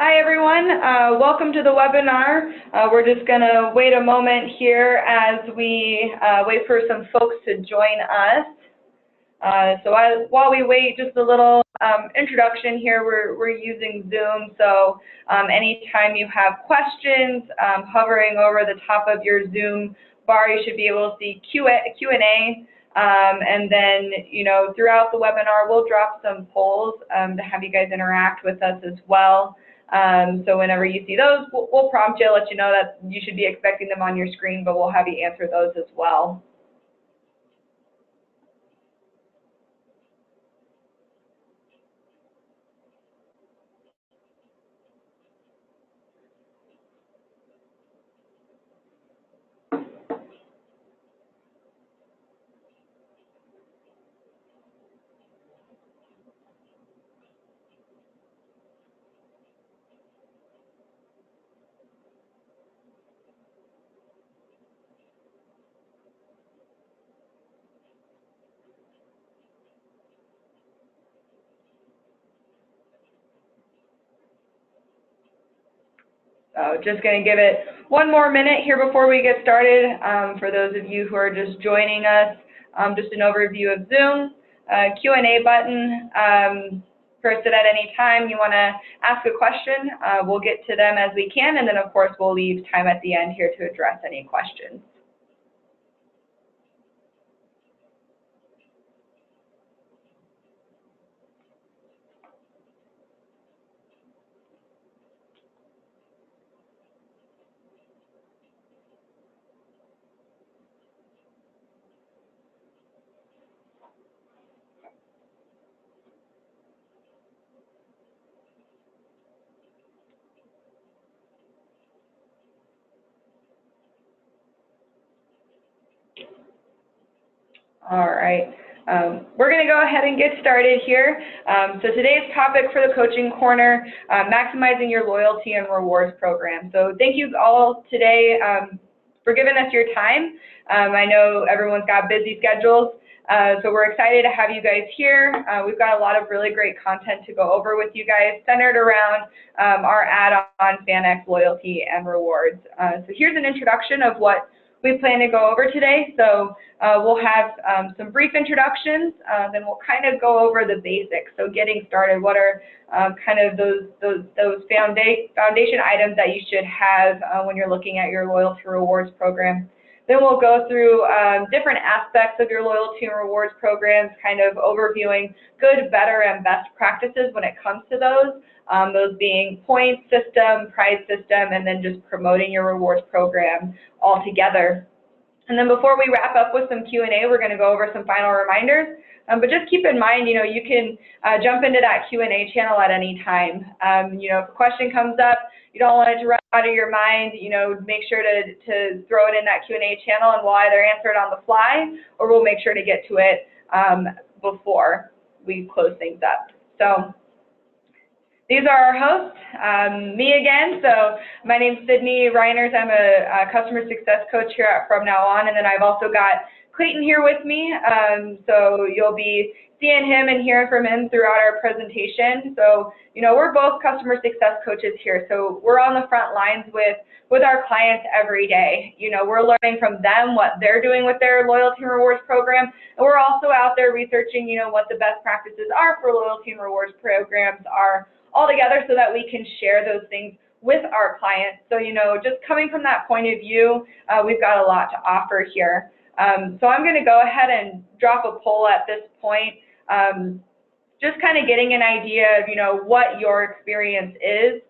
Hi everyone, welcome to the webinar. We're just going to wait a moment here as we wait for some folks to join us. While we wait, just a little introduction here. We're using Zoom, so anytime you have questions, hovering over the top of your Zoom bar, you should be able to see Q&A. And then, throughout the webinar, we'll drop some polls to have you guys interact with us as well. So whenever you see those, we'll prompt you, let you know that you should be expecting them on your screen, but we'll have you answer those as well. So just going to give it one more minute here before we get started. For those of you who are just joining us, just an overview of Zoom, Q&A button. Press it at any time you want to ask a question. We'll get to them as we can, and then of course we'll leave time at the end here to address any questions. All right, we're going to go ahead and get started here. So today's topic for the Coaching Corner, maximizing your loyalty and rewards program. So thank you all today for giving us your time. I know everyone's got busy schedules, so we're excited to have you guys here. We've got a lot of really great content to go over with you guys, centered around our add-on FANX Loyalty and Rewards. So here's an introduction of what we plan to go over today. So we'll have some brief introductions, then we'll kind of go over the basics. So getting started, what are kind of those foundation items that you should have when you're looking at your loyalty rewards program. Then we'll go through different aspects of your loyalty and rewards programs, kind of overviewing good, better, and best practices when it comes to those. Those being point system, prize system, and then just promoting your rewards program all together. And then before we wrap up with some Q&A, we're going to go over some final reminders. But just keep in mind, you can jump into that Q&A channel at any time. If a question comes up, you don't want it to run out of your mind, make sure to throw it in that Q&A channel, and we'll either answer it on the fly or we'll make sure to get to it before we close things up. So these are our hosts, me again. So my name's Sydney Reiners. I'm a customer success coach here at From Now On, and then I've also got Clayton here with me. So you'll be seeing him and hearing from him throughout our presentation. So, we're both customer success coaches here. So we're on the front lines with our clients every day. We're learning from them what they're doing with their loyalty and rewards program. And we're also out there researching, what the best practices are for loyalty and rewards programs are all together, so that we can share those things with our clients. So, just coming from that point of view, we've got a lot to offer here. So I'm going to go ahead and drop a poll at this point, just kind of getting an idea of, what your experience is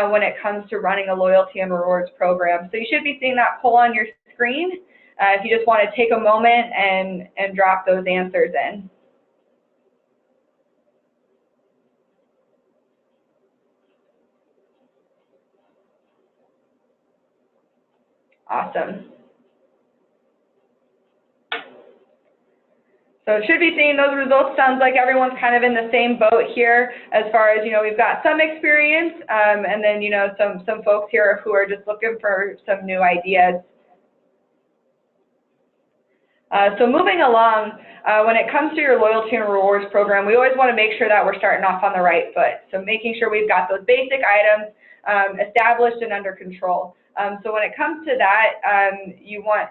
when it comes to running a loyalty and rewards program. So you should be seeing that poll on your screen if you just want to take a moment and drop those answers in. Awesome. So should be seeing those results. Sounds like everyone's kind of in the same boat here as far as, we've got some experience and then, some folks here who are just looking for some new ideas. So moving along, when it comes to your loyalty and rewards program, we always want to make sure that we're starting off on the right foot. So making sure we've got those basic items established and under control. So when it comes to that, you want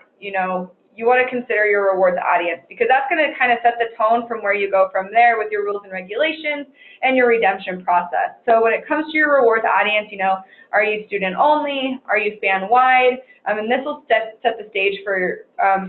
to consider your rewards audience, because that's going to kind of set the tone from where you go from there with your rules and regulations and your redemption process. So when it comes to your rewards audience, are you student only? Are you fan wide? And this will set the stage for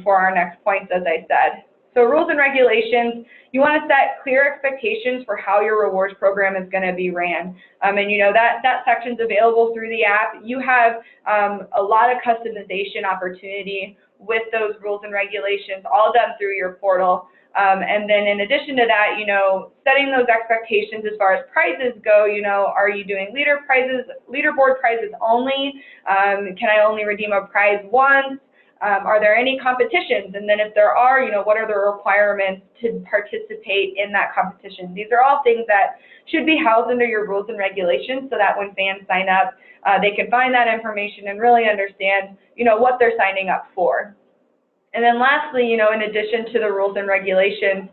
our next points, as I said. So rules and regulations, you want to set clear expectations for how your rewards program is going to be ran. And that section's available through the app. You have a lot of customization opportunity with those rules and regulations, all done through your portal. And then in addition to that, setting those expectations as far as prizes go, are you doing leaderboard prizes only? Can I only redeem a prize once? Are there any competitions? And then if there are, what are the requirements to participate in that competition? These are all things that should be housed under your rules and regulations, so that when fans sign up, they can find that information and really understand, what they're signing up for. And then lastly, in addition to the rules and regulations,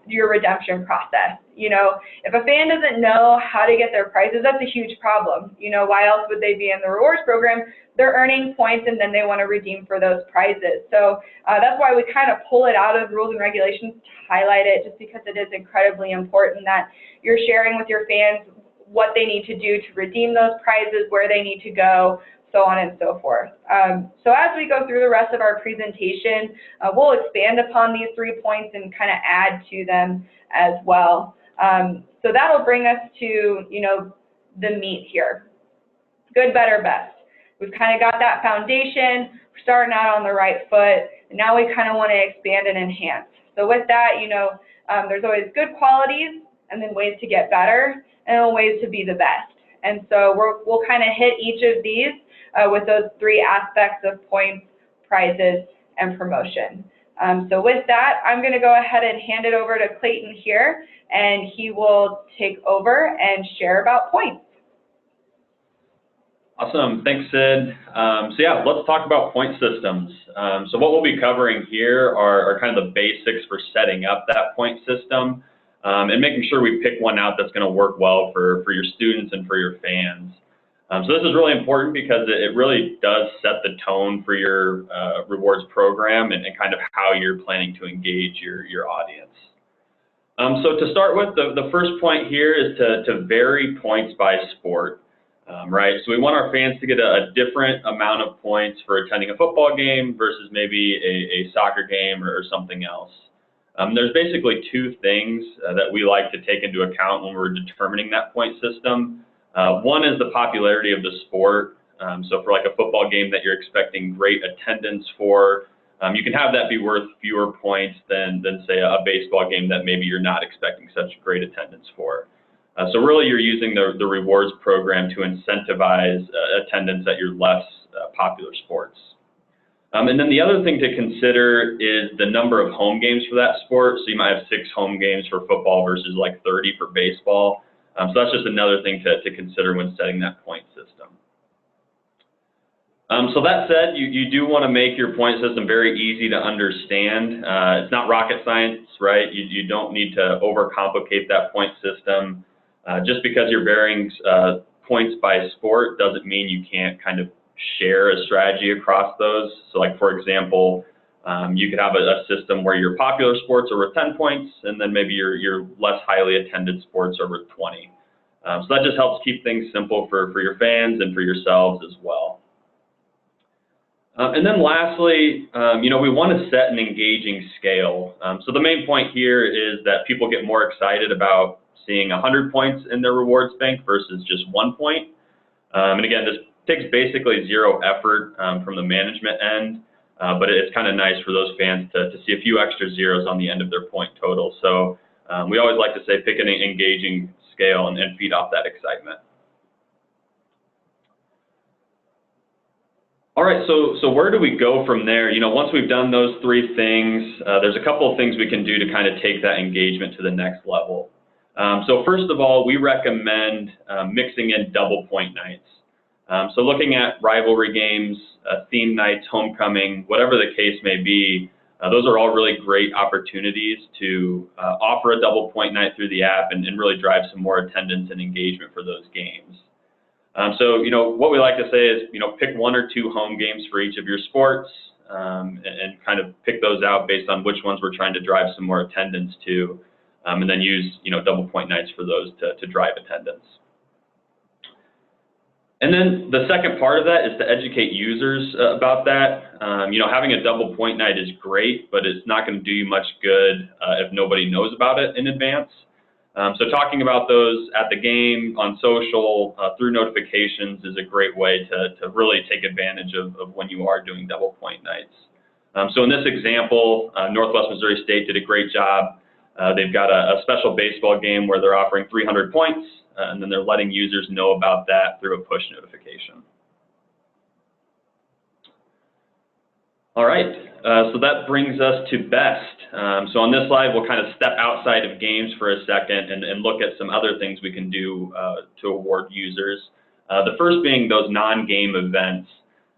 your redemption process. If a fan doesn't know how to get their prizes, that's a huge problem. Why else would they be in the rewards program? They're earning points and then they want to redeem for those prizes. So that's why we kind of pull it out of rules and regulations to highlight it, just because it is incredibly important that you're sharing with your fans what they need to do to redeem those prizes, where they need to go, so on and so forth. So as we go through the rest of our presentation, we'll expand upon these 3 points and kind of add to them as well. So that'll bring us to, the meat here. Good, better, best. We've kind of got that foundation, we're starting out on the right foot, and now we kind of want to expand and enhance. So with that, there's always good qualities, and then ways to get better, and ways to be the best. And so we'll kind of hit each of these with those 3 aspects of points, prizes, and promotion. So with that, I'm going to go ahead and hand it over to Clayton here, and he will take over and share about points. Awesome, thanks, Sid. So yeah, let's talk about point systems. So what we'll be covering here are kind of the basics for setting up that point system, and making sure we pick one out that's going to work well for your students and for your fans. So this is really important because it really does set the tone for your rewards program and kind of how you're planning to engage your audience. So to start with, the first point here is to vary points by sport. Right, so we want our fans to get a different amount of points for attending a football game versus maybe a soccer game or something else. There's basically 2 things that we like to take into account when we're determining that point system. One is the popularity of the sport. So for like a football game that you're expecting great attendance for, you can have that be worth fewer points than say a baseball game that maybe you're not expecting such great attendance for. So really you're using the rewards program to incentivize attendance at your less popular sports. And then the other thing to consider is the number of home games for that sport. So you might have 6 home games for football versus like 30 for baseball. So that's just another thing to consider when setting that point system. So that said, you do want to make your point system very easy to understand. It's not rocket science, right? You don't need to overcomplicate that point system. Just because you're varying points by sport doesn't mean you can't kind of share a strategy across those. So like, for example, you could have a system where your popular sports are worth 10 points, and then maybe your less highly attended sports are worth 20. So that just helps keep things simple for your fans and for yourselves as well. And then lastly, we want to set an engaging scale. So the main point here is that people get more excited about seeing 100 points in their rewards bank versus just 1 point. And again, this takes basically 0 effort from the management end, but it's kind of nice for those fans to see a few extra zeros on the end of their point total. So we always like to say pick an engaging scale and feed off that excitement. All right, so where do we go from there? Once we've done those 3 things, there's a couple of things we can do to kind of take that engagement to the next level. So first of all, we recommend mixing in double point nights. So looking at rivalry games, theme nights, homecoming, whatever the case may be, those are all really great opportunities to offer a double point night through the app and really drive some more attendance and engagement for those games. So, what we like to say is, pick 1 or 2 home games for each of your sports, and kind of pick those out based on which ones we're trying to drive some more attendance to, and then use, double point nights for those to drive attendance. And then the second part of that is to educate users about that. Having a double point night is great, but it's not going to do you much good if nobody knows about it in advance. So talking about those at the game, on social, through notifications is a great way to really take advantage of when you are doing double point nights. So in this example, Northwest Missouri State did a great job. They've got a special baseball game where they're offering 300 points, and then they're letting users know about that through a push notification. All right, so that brings us to best. So on this slide, we'll kind of step outside of games for a second and look at some other things we can do to award users. The first being those non-game events.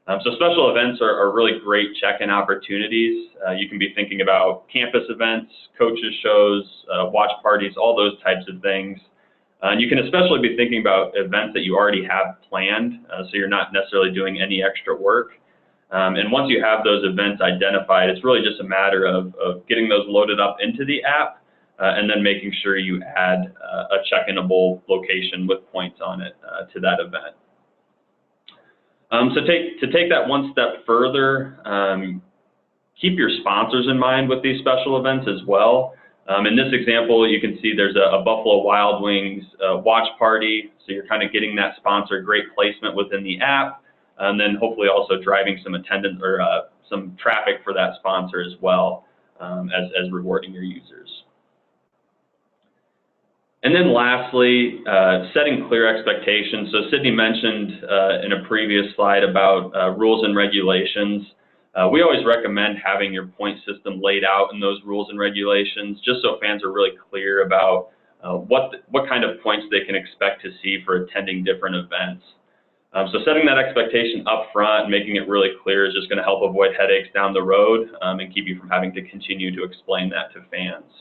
So special events are really great check-in opportunities. You can be thinking about campus events, coaches shows, watch parties, all those types of things. And you can especially be thinking about events that you already have planned, so you're not necessarily doing any extra work. And once you have those events identified, it's really just a matter of getting those loaded up into the app and then making sure you add a check-inable location with points on it to that event. So to take that one step further, keep your sponsors in mind with these special events as well. In this example, you can see there's a Buffalo Wild Wings watch party, so you're kind of getting that sponsor great placement within the app, and then hopefully also driving some attendance or some traffic for that sponsor as well as rewarding your users. And then lastly, setting clear expectations. So Sydney mentioned in a previous slide about rules and regulations. We always recommend having your point system laid out in those rules and regulations, just so fans are really clear about what kind of points they can expect to see for attending different events. So setting that expectation up front and making it really clear is just going to help avoid headaches down the road and keep you from having to continue to explain that to fans.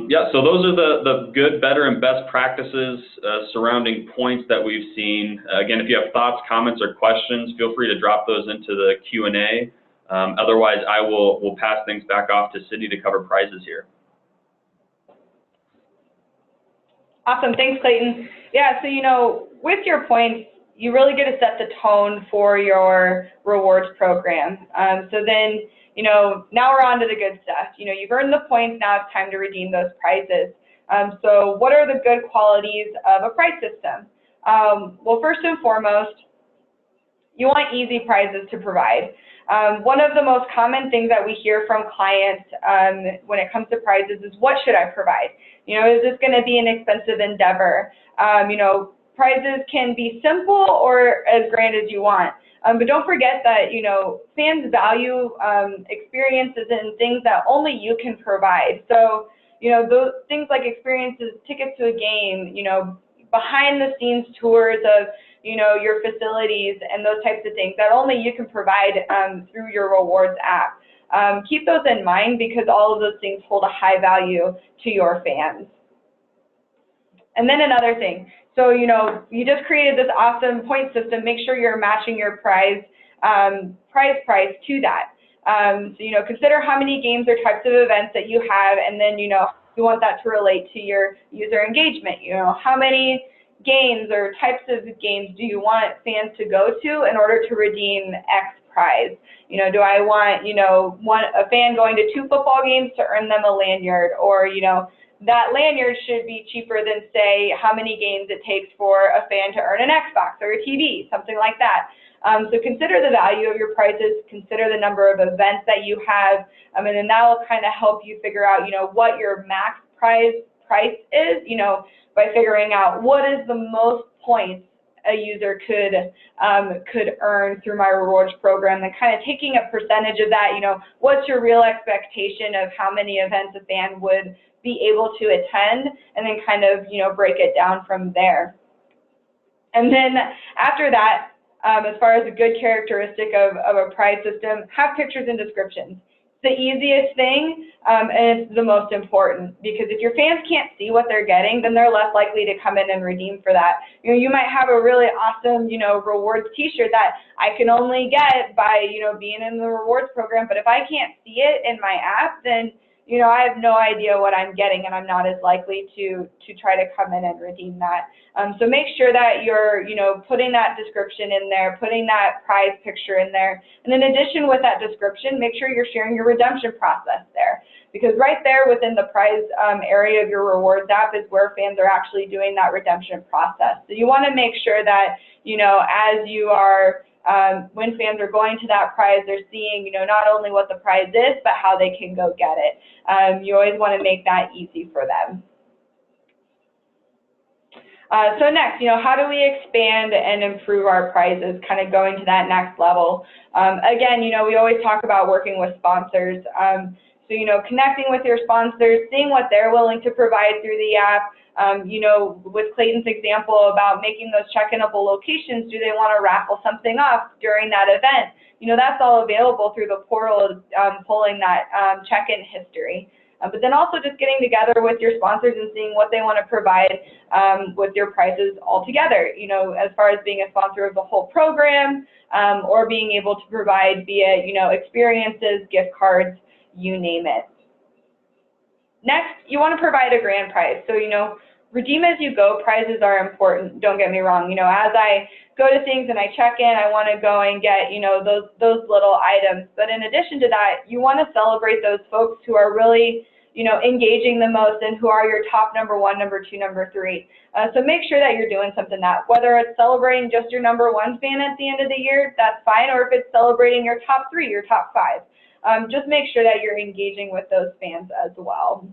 Yeah, so those are the good, better, and best practices surrounding points that we've seen. Again, if you have thoughts, comments, or questions, feel free to drop those into the Q&A. Otherwise, I will pass things back off to Sydney to cover prizes here. Awesome, thanks, Clayton. Yeah, so with your points, you really get to set the tone for your rewards program. So then, now we're on to the good stuff. You've earned the points, now it's time to redeem those prizes. So what are the good qualities of a prize system? Well, first and foremost, you want easy prizes to provide. One of the most common things that we hear from clients when it comes to prizes is, what should I provide? Is this going to be an expensive endeavor? Prizes can be simple or as grand as you want. But don't forget that, fans value experiences and things that only you can provide. So, those things like experiences, tickets to a game, behind the scenes tours of, your facilities and those types of things that only you can provide through your rewards app. Keep those in mind because all of those things hold a high value to your fans. And then another thing, so, you just created this awesome point system. Make sure you're matching your prize to that. So, consider how many games or types of events that you have, and then, you want that to relate to your user engagement. How many games or types of games do you want fans to go to in order to redeem X prize? Do I want, a fan going to 2 football games to earn them a lanyard, or, that lanyard should be cheaper than, say, how many games it takes for a fan to earn an Xbox or a TV, something like that. So consider the value of your prizes, consider the number of events that you have, and then that will kind of help you figure out, what your max price is, by figuring out what is the most points a user could earn through my rewards program, and kind of taking a percentage of that, what's your real expectation of how many events a fan would be able to attend, and then kind of, break it down from there. And then after that, as far as a good characteristic of a prize system, have pictures and descriptions. the easiest thing, and it's the most important, because if your fans can't see what they're getting, then they're less likely to come in and redeem for that. You know, you might have a really awesome, you know, rewards t-shirt that I can only get by, you know, being in the rewards program, but if I can't see it in my app, then, you know, I have no idea what I'm getting, and I'm not as likely to try to come in and redeem that. So make sure that you're, you know, putting that description in there, putting that prize picture in there. And in addition with that description, make sure you're sharing your redemption process there. Because right there within the prize area of your rewards app is where fans are actually doing that redemption process. So you want to make sure that, you know, as you are, when fans are going to that prize, they're seeing, you know, not only what the prize is, but how they can go get it. You always want to make that easy for them. So next, you know, how do we expand and improve our prizes, kind of going to that next level? Again, you know, we always talk about working with sponsors. So, you know, connecting with your sponsors, seeing what they're willing to provide through the app. You know, with Clayton's example about making those check-inable locations, do they want to raffle something off during that event? You know, that's all available through the portal, pulling that check-in history. But then also just getting together with your sponsors and seeing what they want to provide with your prizes altogether, you know, as far as being a sponsor of the whole program, or being able to provide via, you know, experiences, gift cards, you name it. Next, you want to provide a grand prize. So, you know, redeem as you go prizes are important, don't get me wrong. You know, as I go to things and I check in, I want to go and get, you know, those little items. But in addition to that, you want to celebrate those folks who are really, you know, engaging the most and who are your top number 1, number 2, number 3. So make sure that you're doing something that, whether it's celebrating just your number 1 fan at the end of the year, that's fine, or if it's celebrating your top 3, your top 5. Just make sure that you're engaging with those fans as well.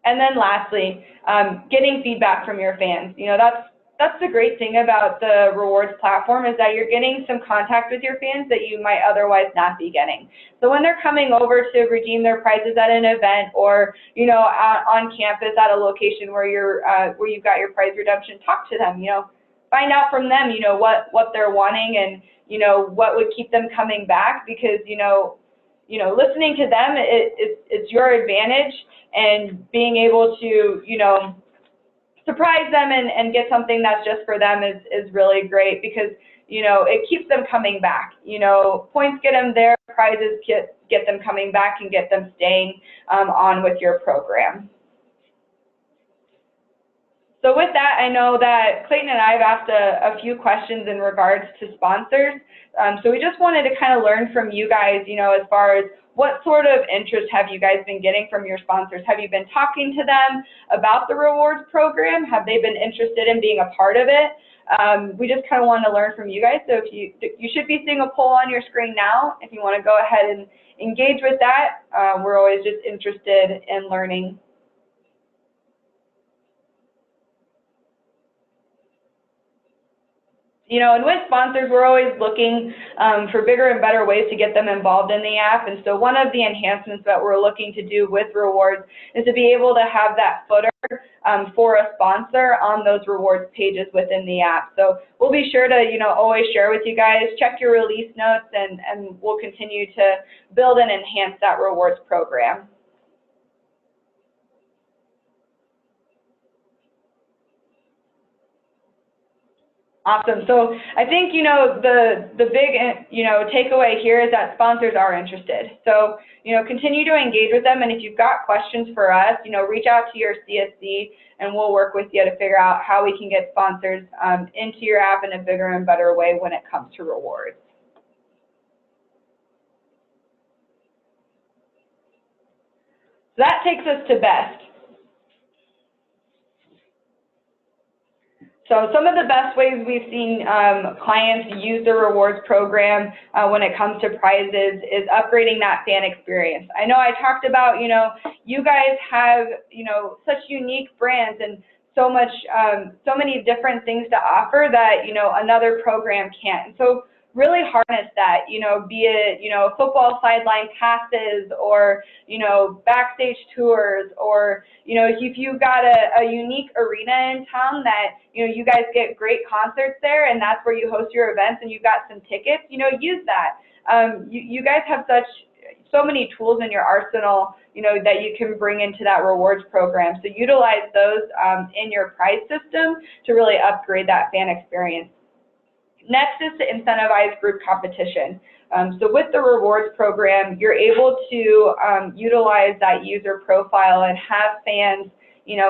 And then lastly, getting feedback from your fans. You know, that's the great thing about the rewards platform, is that you're getting some contact with your fans that you might otherwise not be getting. So when they're coming over to redeem their prizes at an event, or, you know, on campus at a location where you've got your prize redemption, talk to them. You know, find out from them, you know, what they're wanting, and, you know, what would keep them coming back, because, you know, listening to them, it's your advantage, and being able to, you know, surprise them and get something that's just for them is really great, because, you know, it keeps them coming back. You know, points get them there, prizes get them coming back and get them staying on with your program. So with that, I know that Clayton and I have asked a few questions in regards to sponsors. So we just wanted to kind of learn from you guys, you know, as far as what sort of interest have you guys been getting from your sponsors? Have you been talking to them about the rewards program? Have they been interested in being a part of it? We just kind of want to learn from you guys. So if you should be seeing a poll on your screen now. If you want to go ahead and engage with that, we're always just interested in learning. You know, and with sponsors, we're always looking for bigger and better ways to get them involved in the app. And so one of the enhancements that we're looking to do with rewards is to be able to have that footer for a sponsor on those rewards pages within the app. So we'll be sure to, you know, always share with you guys, check your release notes, and we'll continue to build and enhance that rewards program. Awesome. So I think, you know, the big, you know, takeaway here is that sponsors are interested. So, you know, continue to engage with them. And if you've got questions for us, you know, reach out to your CSC and we'll work with you to figure out how we can get sponsors into your app in a bigger and better way when it comes to rewards. So that takes us to best. So some of the best ways we've seen clients use the rewards program when it comes to prizes is upgrading that fan experience. I know I talked about, you know, you guys have, you know, such unique brands and so much, so many different things to offer that, you know, another program can't. So really harness that, you know, be it, you know, football sideline passes or, you know, backstage tours, or, you know, if you've got a unique arena in town that, you know, you guys get great concerts there and that's where you host your events and you've got some tickets, you know, use that. you guys have so many tools in your arsenal, that you can bring into that rewards program. So utilize those in your prize system to really upgrade that fan experience. Next is to incentivize group competition. So with the rewards program, you're able to utilize that user profile and have fans,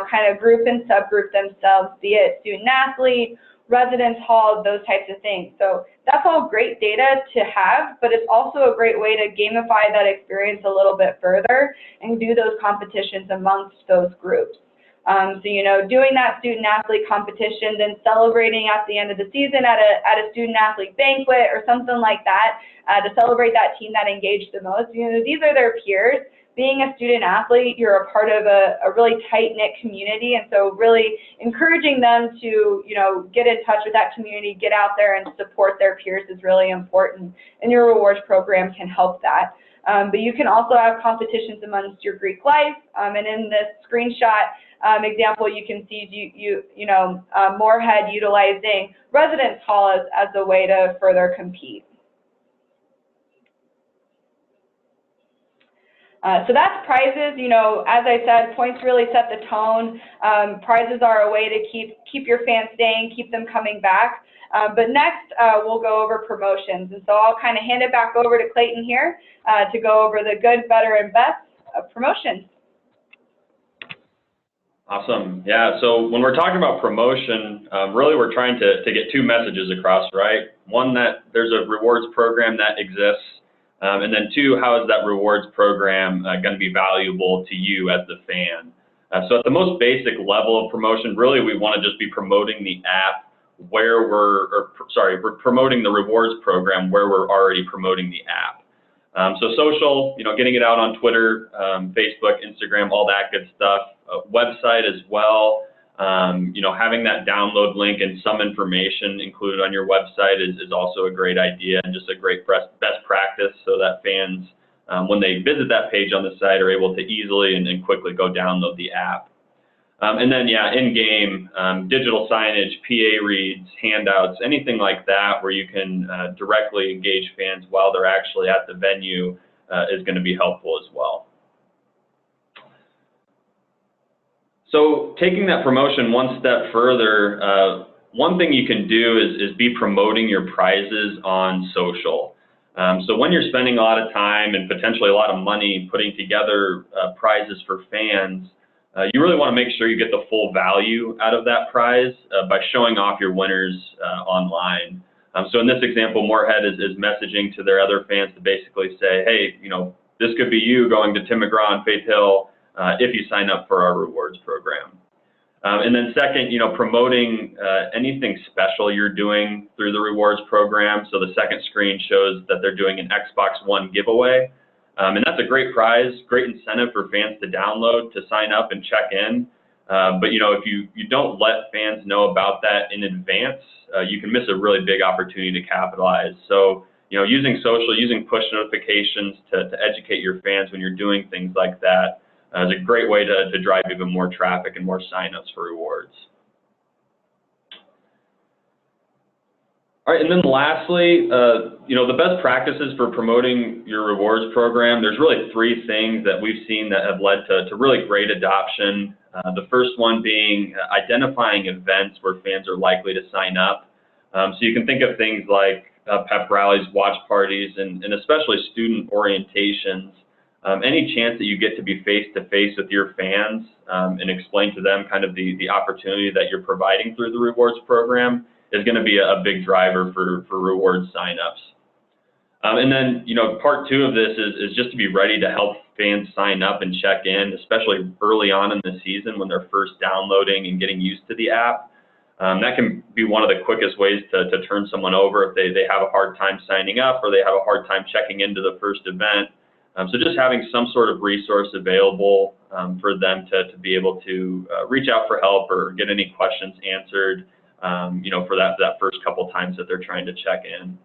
kind of group and subgroup themselves, be it student athlete, residence hall, those types of things. So that's all great data to have, but it's also a great way to gamify that experience a little bit further and do those competitions amongst those groups. So, doing that student athlete competition, then celebrating at the end of the season at a student athlete banquet or something like that to celebrate that team that engaged the most. These are their peers. Being a student athlete, you're a part of a really tight-knit community, and so really encouraging them to, get in touch with that community, get out there and support their peers is really important, and your rewards program can help that. But you can also have competitions amongst your Greek life, and in this screenshot example, you can see Moorhead utilizing residence hall as a way to further compete. So that's prizes. As I said, points really set the tone. Prizes are a way to keep your fans staying, keep them coming back. But next, we'll go over promotions. And so I'll kind of hand it back over to Clayton here to go over the good, better, and best of promotions. Awesome. Yeah, so when we're talking about promotion, really we're trying to get two messages across, right? One, that there's a rewards program that exists. And then two, how is that rewards program going to be valuable to you as the fan? So at the most basic level of promotion, really we want to just be promoting the app where we're promoting the rewards program where we're already promoting the app. So social, getting it out on Twitter, Facebook, Instagram, all that good stuff. Website as well. Having that download link and some information included on your website is also a great idea and just a great best practice so that fans, when they visit that page on the site, are able to easily and quickly go download the app. And then, in-game, digital signage, PA reads, handouts, anything like that where you can directly engage fans while they're actually at the venue is going to be helpful as well. So taking that promotion one step further, one thing you can do is be promoting your prizes on social. So when you're spending a lot of time and potentially a lot of money putting together prizes for fans, you really want to make sure you get the full value out of that prize by showing off your winners online. So in this example, Moorhead is messaging to their other fans to basically say, hey, this could be you going to Tim McGraw and Faith Hill if you sign up for our rewards program. And then second, promoting anything special you're doing through the rewards program. So the second screen shows that they're doing an Xbox One giveaway. And that's a great prize, great incentive for fans to download, to sign up and check in. But if you don't let fans know about that in advance, you can miss a really big opportunity to capitalize. So, using social, using push notifications to educate your fans when you're doing things like that is a great way to drive even more traffic and more signups for rewards. All right, and then lastly, the best practices for promoting your rewards program, there's really three things that we've seen that have led to really great adoption. The first one being identifying events where fans are likely to sign up. So you can think of things like pep rallies, watch parties, and especially student orientations. Any chance that you get to be face-to-face with your fans and explain to them kind of the opportunity that you're providing through the rewards program is going to be a big driver for rewards signups. And then, part two of this is just to be ready to help fans sign up and check in, especially early on in the season when they're first downloading and getting used to the app. That can be one of the quickest ways to turn someone over if they have a hard time signing up or they have a hard time checking into the first event. So just having some sort of resource available for them to be able to reach out for help or get any questions answered, for that first couple times that they're trying to check in.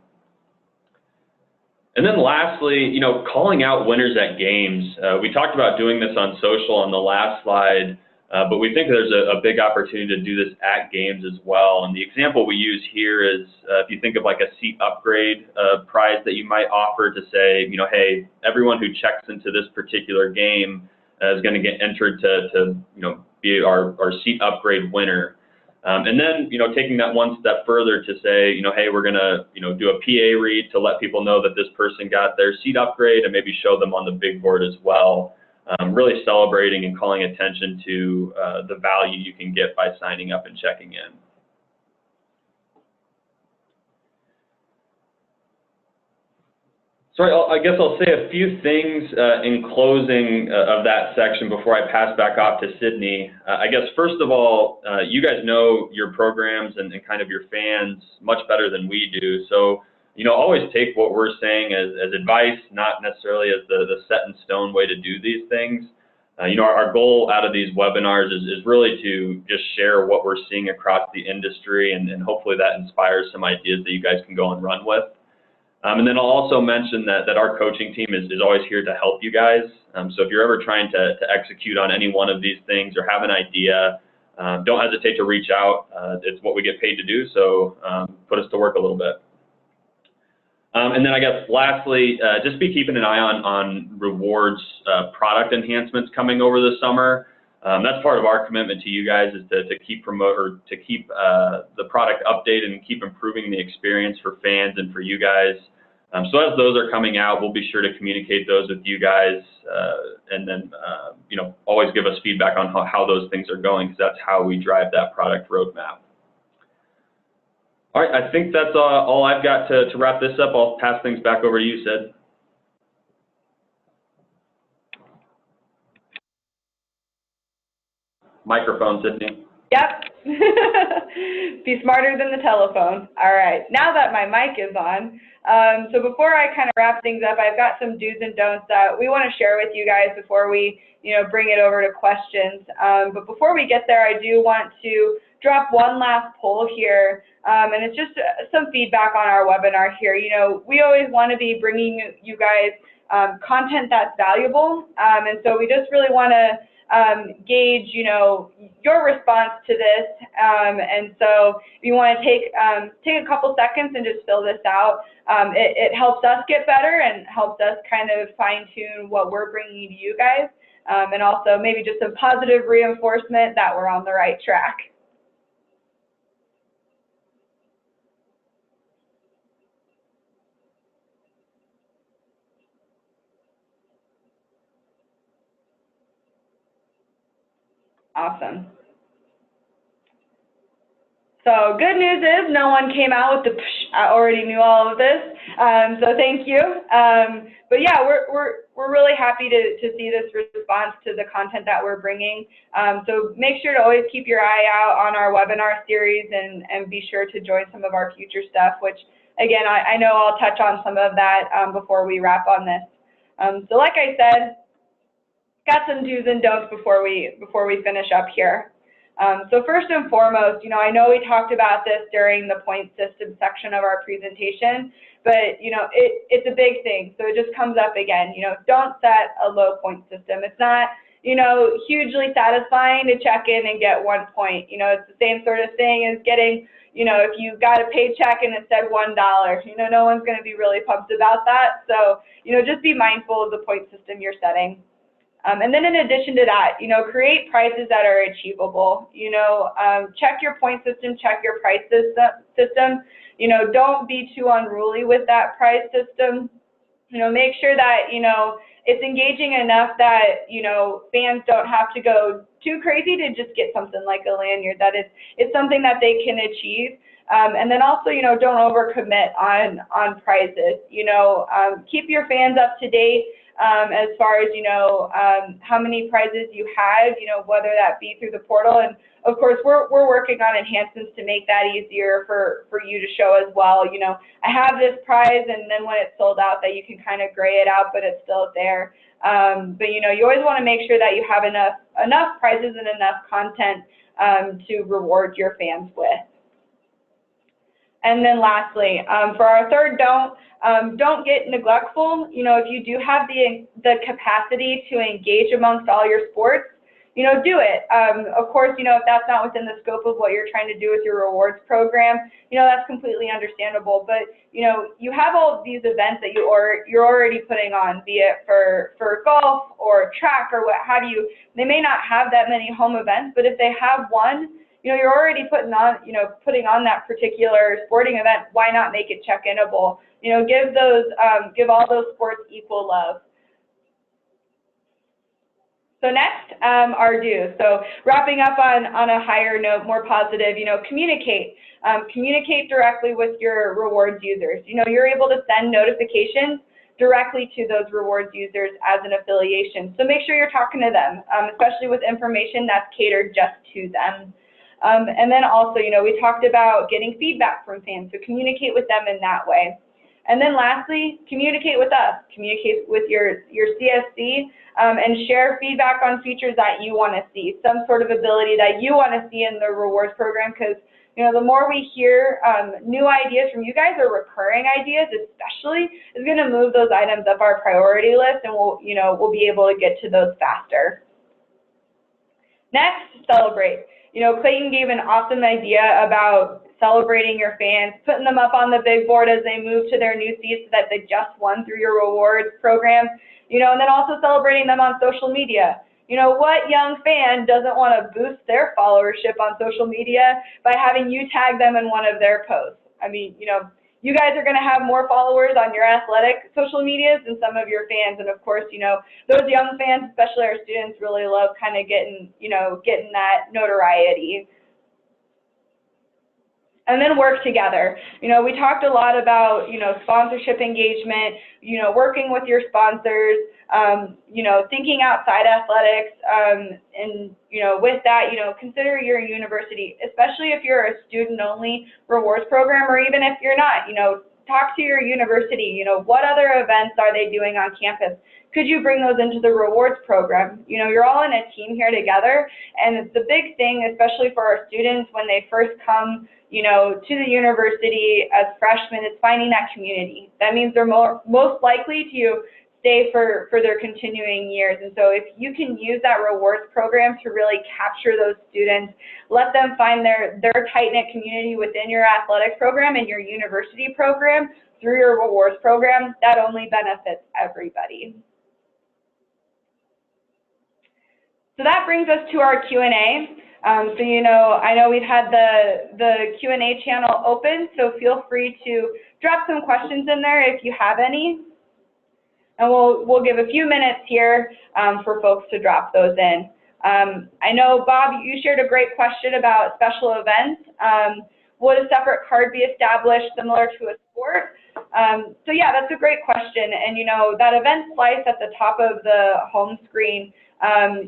And then lastly, calling out winners at games. We talked about doing this on social on the last slide, But we think there's a big opportunity to do this at games as well. And the example we use here is if you think of like a seat upgrade prize that you might offer to say, hey, everyone who checks into this particular game is going to get entered to be our seat upgrade winner. And then, taking that one step further to say, hey, we're going to, do a PA read to let people know that this person got their seat upgrade and maybe show them on the big board as well. Really celebrating and calling attention to the value you can get by signing up and checking in. So I guess I'll say a few things in closing of that section before I pass back off to Sydney. I guess first of all, you guys know your programs and kind of your fans much better than we do. So, always take what we're saying as advice, not necessarily as the set in stone way to do these things. Our goal out of these webinars is really to just share what we're seeing across the industry, and hopefully that inspires some ideas that you guys can go and run with. And then I'll also mention that our coaching team is always here to help you guys. So if you're ever trying to execute on any one of these things or have an idea, don't hesitate to reach out. It's what we get paid to do, so put us to work a little bit. And then I guess lastly, just be keeping an eye on rewards product enhancements coming over the summer. That's part of our commitment to you guys, is to keep the product updated and keep improving the experience for fans and for you guys. So as those are coming out, we'll be sure to communicate those with you guys, and then always give us feedback on how those things are going, because that's how we drive that product roadmap. All right, I think that's all I've got to wrap this up. I'll pass things back over to you, Sid. Microphone, Sydney. Yep. Be smarter than the telephone. All right. Now that my mic is on, so before I kind of wrap things up, I've got some do's and don'ts that we want to share with you guys before we, bring it over to questions. But before we get there, I do want to drop one last poll here, and it's just some feedback on our webinar here. We always want to be bringing you guys content that's valuable, and so we just really want to gauge, your response to this, and so if you want to take a couple seconds and just fill this out, it helps us get better and helps us kind of fine-tune what we're bringing to you guys, and also maybe just some positive reinforcement that we're on the right track. Awesome. So good news is no one came out with the psh, I already knew all of this, so thank you. But yeah, we're really happy to see this response to the content that we're bringing. So make sure to always keep your eye out on our webinar series, and be sure to join some of our future stuff, which again, I know I'll touch on some of that before we wrap on this. So like I said, got some do's and don'ts before we finish up here. So first and foremost, I know we talked about this during the point system section of our presentation, but it's a big thing. So it just comes up again. Don't set a low point system. It's not hugely satisfying to check in and get 1 point. It's the same sort of thing as getting, if you got a paycheck and it said $1, no one's going to be really pumped about that. So just be mindful of the point system you're setting. And then in addition to that, create prices that are achievable. Check your point system, check your price system. Don't be too unruly with that price system. Make sure that, it's engaging enough that, fans don't have to go too crazy to just get something like a lanyard, that it's something that they can achieve. And then also, don't overcommit on prices. Keep your fans up to date. As far as, how many prizes you have, whether that be through the portal. And of course, we're working on enhancements to make that easier for you to show as well. I have this prize, and then when it's sold out, that you can kind of gray it out, but it's still there. But you always want to make sure that you have enough prizes and enough content to reward your fans with. And then lastly, for our third don't get neglectful. If you do have the capacity to engage amongst all your sports, do it. Of course, if that's not within the scope of what you're trying to do with your rewards program, that's completely understandable. But, you have all of these events that you're already putting on, be it for golf or track or what have you. They may not have that many home events, but if they have one, you're already putting on that particular sporting event. Why not make it check-inable? Give all those sports equal love. So next, our do's. So wrapping up on a higher note, more positive, communicate. Communicate directly with your rewards users. You're able to send notifications directly to those rewards users as an affiliation. So make sure you're talking to them, especially with information that's catered just to them. And then also, we talked about getting feedback from fans, so communicate with them in that way. And then lastly, communicate with us. Communicate with your CSC and share feedback on features that you want to see, some sort of ability that you want to see in the rewards program, because the more we hear new ideas from you guys, or recurring ideas especially, is going to move those items up our priority list, and we'll be able to get to those faster. Next, celebrate. Clayton gave an awesome idea about celebrating your fans, putting them up on the big board as they move to their new seats that they just won through your rewards program, and then also celebrating them on social media. What young fan doesn't want to boost their followership on social media by having you tag them in one of their posts? I mean, you guys are going to have more followers on your athletic social medias than some of your fans, and of course, those young fans, especially our students, really love kind of getting that notoriety. And then work together. We talked a lot about, sponsorship engagement, working with your sponsors, thinking outside athletics, and, with that, consider your university, especially if you're a student-only rewards program, or even if you're not, talk to your university, what other events are they doing on campus? Could you bring those into the rewards program? You're all in a team here together, and the big thing, especially for our students when they first come, to the university as freshmen, is finding that community. That means they're most likely to stay for their continuing years. And so if you can use that rewards program to really capture those students, let them find their tight-knit community within your athletic program and your university program through your rewards program, that only benefits everybody. So that brings us to our Q&A. So, I know we've had the Q&A channel open, so feel free to drop some questions in there if you have any. And we'll give a few minutes here for folks to drop those in. I know, Bob, you shared a great question about special events. Would a separate card be established similar to a sport? So yeah, that's a great question. And that event slice at the top of the home screen,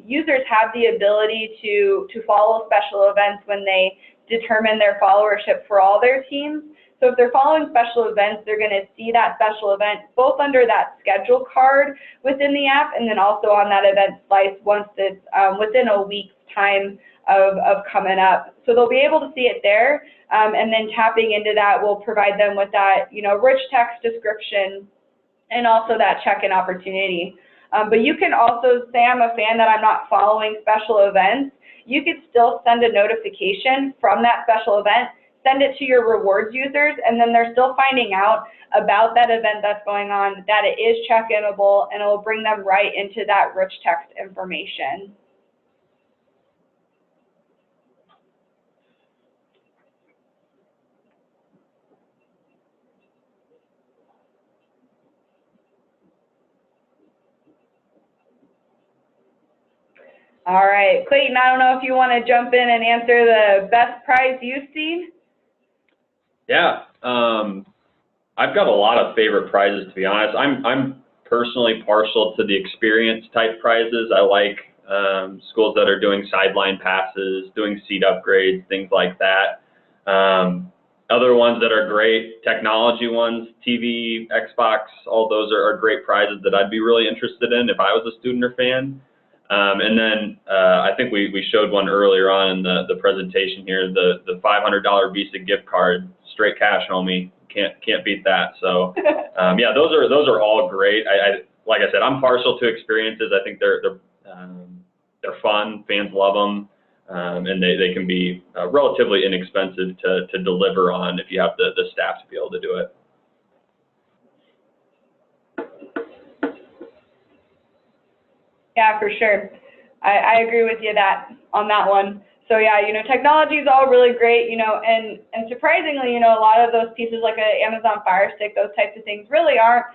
users have the ability to follow special events when they determine their followership for all their teams. So if they're following special events, they're going to see that special event both under that schedule card within the app, and then also on that event slice once it's within a week's time of coming up. So they'll be able to see it there, and then tapping into that will provide them with that, rich text description and also that check-in opportunity. But you can also say, I'm a fan that I'm not following special events. You could still send a notification from that special event, send it to your rewards users, and then they're still finding out about that event that's going on, that it is check-inable, and it will bring them right into that rich text information. All right, Clayton, I don't know if you want to jump in and answer the best prize you've seen. Yeah, I've got a lot of favorite prizes, to be honest. I'm personally partial to the experience type prizes. I like schools that are doing sideline passes, doing seat upgrades, things like that. Other ones that are great, technology ones, TV, Xbox, all those are great prizes that I'd be really interested in if I was a student or fan. And then I think we showed one earlier on in the presentation here, the $500 Visa gift card, straight cash, homie. Can't beat that. So yeah, those are all great. Like I said, I'm partial to experiences. I think they're they're fun, fans love them, and they can be relatively inexpensive to deliver on if you have the staff to be able to do it. Yeah, for sure. I agree with you on that one. So yeah, technology is all really great, and surprisingly, a lot of those pieces like an Amazon Fire Stick, those types of things really aren't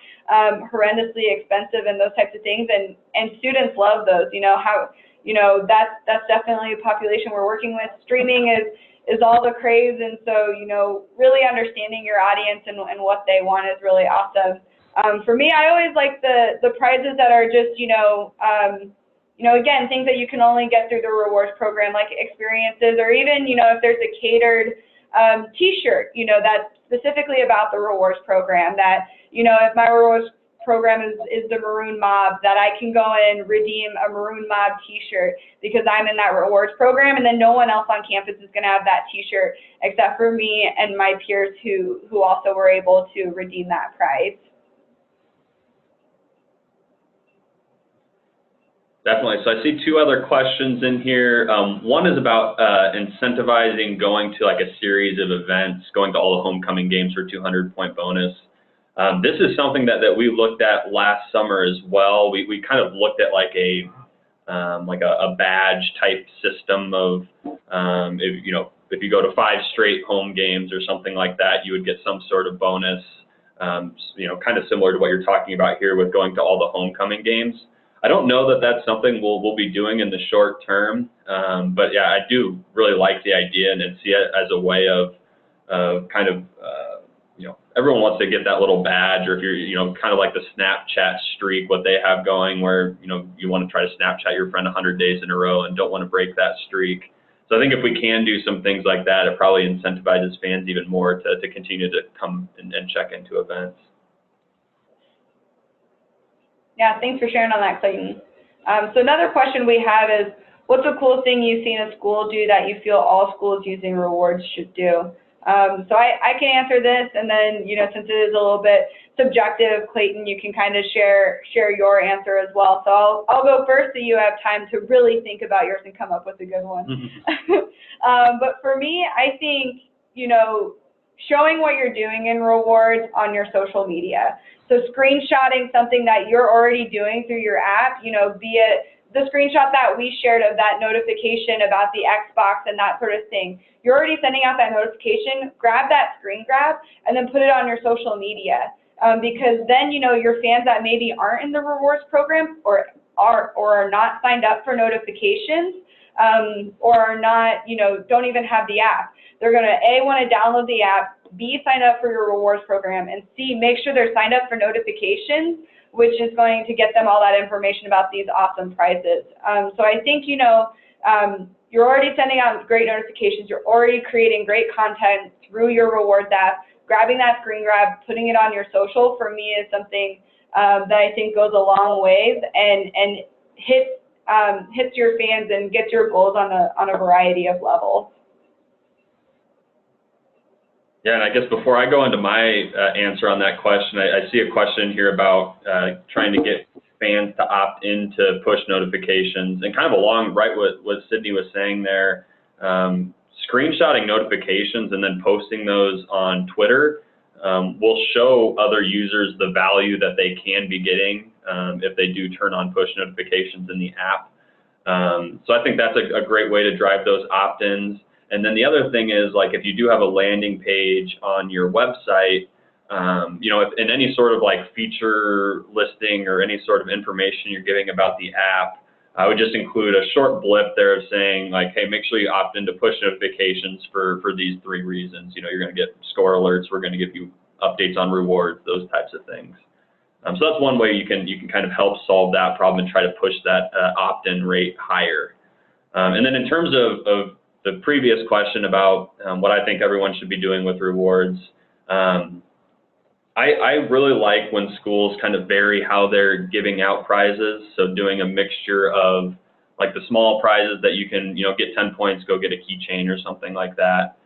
horrendously expensive and those types of things, and students love those. That's definitely a population we're working with. Streaming is all the craze, and so really understanding your audience and what they want is really awesome. For me, I always like the prizes that are just again, things that you can only get through the rewards program, like experiences, or even, if there's a catered T-shirt, that's specifically about the rewards program, that, if my rewards program is the Maroon Mob, that I can go and redeem a Maroon Mob T-shirt because I'm in that rewards program, and then no one else on campus is going to have that T-shirt except for me and my peers who also were able to redeem that prize. Definitely. So I see two other questions in here. One is about incentivizing going to like a series of events, going to all the homecoming games for 200-point bonus. This is something that we looked at last summer as well. We kind of looked at like a badge type system of if you go to 5 straight home games or something like that, you would get some sort of bonus. Kind of similar to what you're talking about here with going to all the homecoming games. I don't know that that's something we'll be doing in the short term, but yeah, I do really like the idea and see it as a way of kind of everyone wants to get that little badge, or if you're kind of like the Snapchat streak, what they have going, where you want to try to Snapchat your friend 100 days in a row and don't want to break that streak. So I think if we can do some things like that, it probably incentivizes fans even more to continue to come and check into events. Yeah, thanks for sharing on that, Clayton. So another question we have is, what's the coolest thing you've seen a school do that you feel all schools using rewards should do? So I can answer this, and then, since it is a little bit subjective, Clayton, you can kind of share your answer as well. So I'll go first so you have time to really think about yours and come up with a good one. But for me, I think, showing what you're doing in rewards on your social media. So screenshotting something that you're already doing through your app, be it the screenshot that we shared of that notification about the Xbox and that sort of thing. You're already sending out that notification, grab that screen grab, and then put it on your social media. Because then, your fans that maybe aren't in the rewards program or are not signed up for notifications, or are not, don't even have the app. They're going to, A, want to download the app, B, sign up for your rewards program, and C, make sure they're signed up for notifications, which is going to get them all that information about these awesome prizes. So I think, you're already sending out great notifications. You're already creating great content through your rewards app. Grabbing that screen grab, putting it on your social, for me, is something that I think goes a long ways and hits your fans and gets your goals on a variety of levels. Yeah, and I guess before I go into my answer on that question, I see a question here about trying to get fans to opt into push notifications, and kind of along right what Sydney was saying there, screenshotting notifications and then posting those on Twitter will show other users the value that they can be getting if they do turn on push notifications in the app. So I think that's a great way to drive those opt-ins. And then the other thing is, like, if you do have a landing page on your website, if in any sort of like feature listing or any sort of information you're giving about the app, I would just include a short blip there of saying, like, hey, make sure you opt into push notifications for these 3 reasons. You're going to get score alerts, we're going to give you updates on rewards, those types of things. So that's one way you can kind of help solve that problem and try to push that opt-in rate higher. And then in terms of the previous question about what I think everyone should be doing with rewards, I really like when schools kind of vary how they're giving out prizes. So doing a mixture of like the small prizes that you can, get 10 points, go get a keychain or something like that,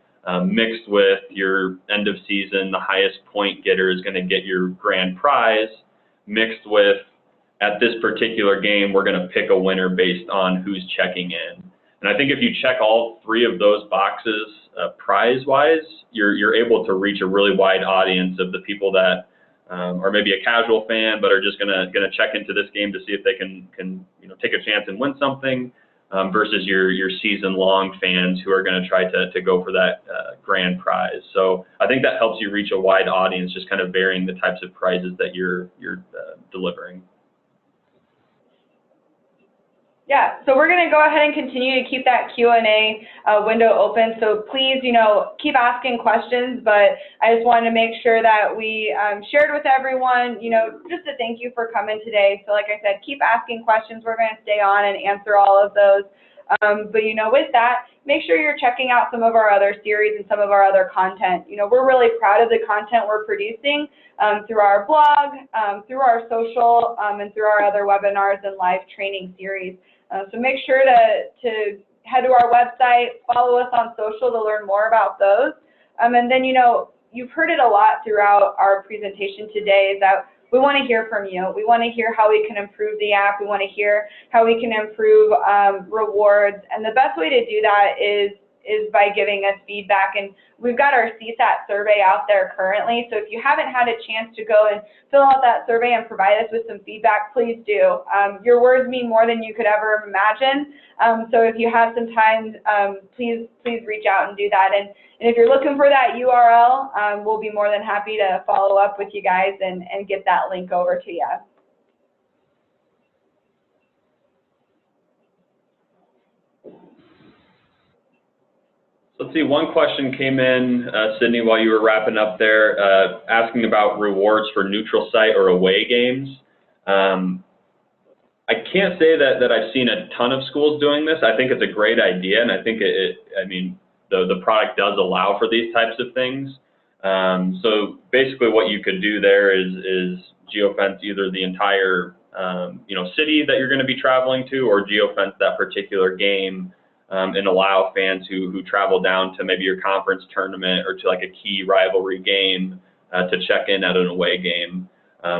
mixed with your end of season, the highest point getter is going to get your grand prize, mixed with at this particular game, we're going to pick a winner based on who's checking in. And I think if you check all three of those boxes prize-wise, you're able to reach a really wide audience of the people that are maybe a casual fan but are just gonna check into this game to see if they can take a chance and win something, versus your season-long fans who are going to try to go for that grand prize. So I think that helps you reach a wide audience, just kind of varying the types of prizes that you're delivering. Yeah, so we're going to go ahead and continue to keep that Q&A window open. So please, keep asking questions, but I just wanted to make sure that we shared with everyone, just to thank you for coming today. So like I said, keep asking questions. We're going to stay on and answer all of those. But, with that, make sure you're checking out some of our other series and some of our other content. We're really proud of the content we're producing through our blog, through our social, and through our other webinars and live training series. So make sure to head to our website, follow us on social to learn more about those. And then, you've heard it a lot throughout our presentation today, is that we want to hear from you. We want to hear how we can improve the app. We want to hear how we can improve rewards. And the best way to do that is by giving us feedback. And we've got our CSAT survey out there currently. So if you haven't had a chance to go and fill out that survey and provide us with some feedback, please do. Your words mean more than you could ever imagine. So if you have some time, please reach out and do that. And if you're looking for that URL, we'll be more than happy to follow up with you guys and get that link over to you. Let's see, one question came in, Sydney, while you were wrapping up there, asking about rewards for neutral site or away games. I can't say that I've seen a ton of schools doing this. I think it's a great idea, and I think the product does allow for these types of things. So basically what you could do there is geofence either the entire city that you're going to be traveling to, or geofence that particular game, and allow fans who travel down to maybe your conference tournament or to like a key rivalry game to check in at an away game.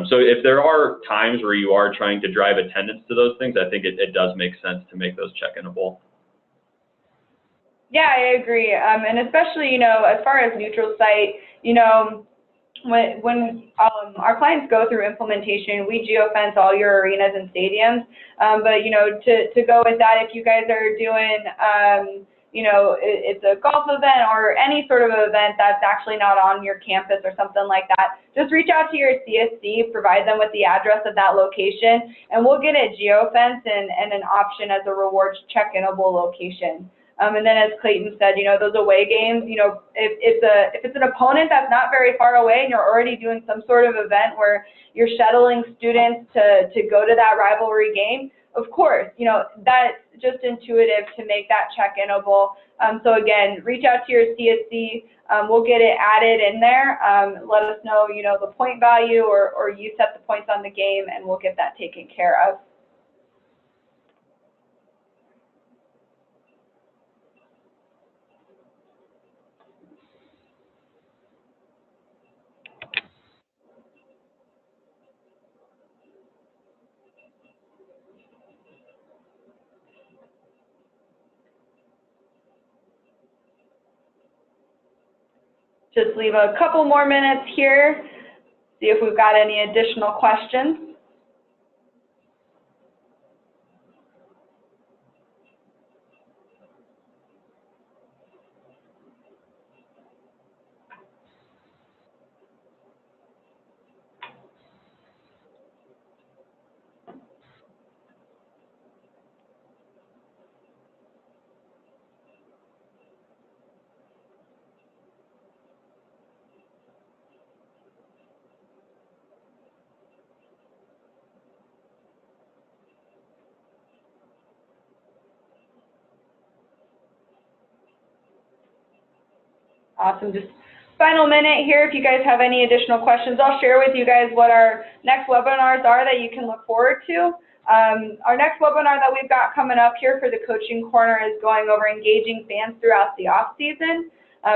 So if there are times where you are trying to drive attendance to those things, I think it does make sense to make those check-inable. Yeah, I agree. And especially, as far as neutral site, when our clients go through implementation, we geofence all your arenas and stadiums. But, to go with that, if you guys are doing, it's a golf event or any sort of event that's actually not on your campus or something like that, just reach out to your CSC, provide them with the address of that location, and we'll get it geofenced and an option as a rewards check-inable location. And then as Clayton said, those away games, if it's an opponent that's not very far away and you're already doing some sort of event where you're shuttling students to go to that rivalry game, of course, that's just intuitive to make that check-inable. So again, reach out to your CSC. We'll get it added in there. Let us know, the point value or you set the points on the game, and we'll get that taken care of. Just leave a couple more minutes here, see if we've got any additional questions. Awesome. Just final minute here. If you guys have any additional questions, I'll share with you guys what our next webinars are that you can look forward to. Our next webinar that we've got coming up here for the Coaching Corner is going over engaging fans throughout the off season.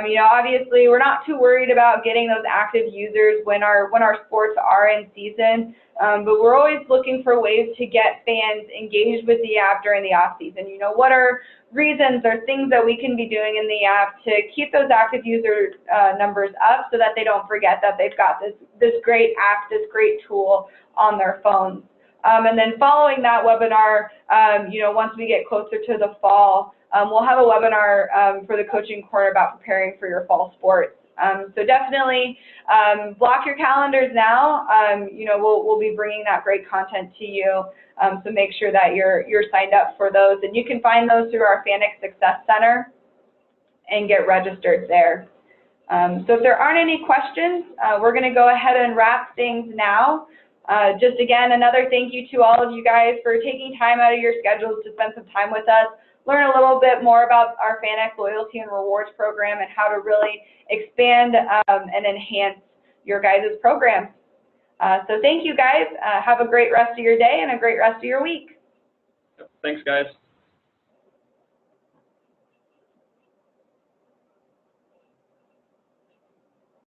You know, obviously, we're not too worried about getting those active users when our sports are in season, but we're always looking for ways to get fans engaged with the app during the off season. You know, what are reasons or things that we can be doing in the app to keep those active user numbers up so that they don't forget that they've got this great app, this great tool on their phones. And then following that webinar, you know, once we get closer to the fall, we'll have a webinar for the Coaching Corner about preparing for your fall sports. So definitely block your calendars now. You know, we'll be bringing that great content to you. So make sure that you're signed up for those, and you can find those through our FANX Success Center and get registered there. So if there aren't any questions, we're going to go ahead and wrap things now. Just again, another thank you to all of you guys for taking time out of your schedules to spend some time with us, learn a little bit more about our FANX Loyalty and Rewards program and how to really expand and enhance your guys' programs. So thank you guys. Have a great rest of your day and a great rest of your week. Thanks, guys.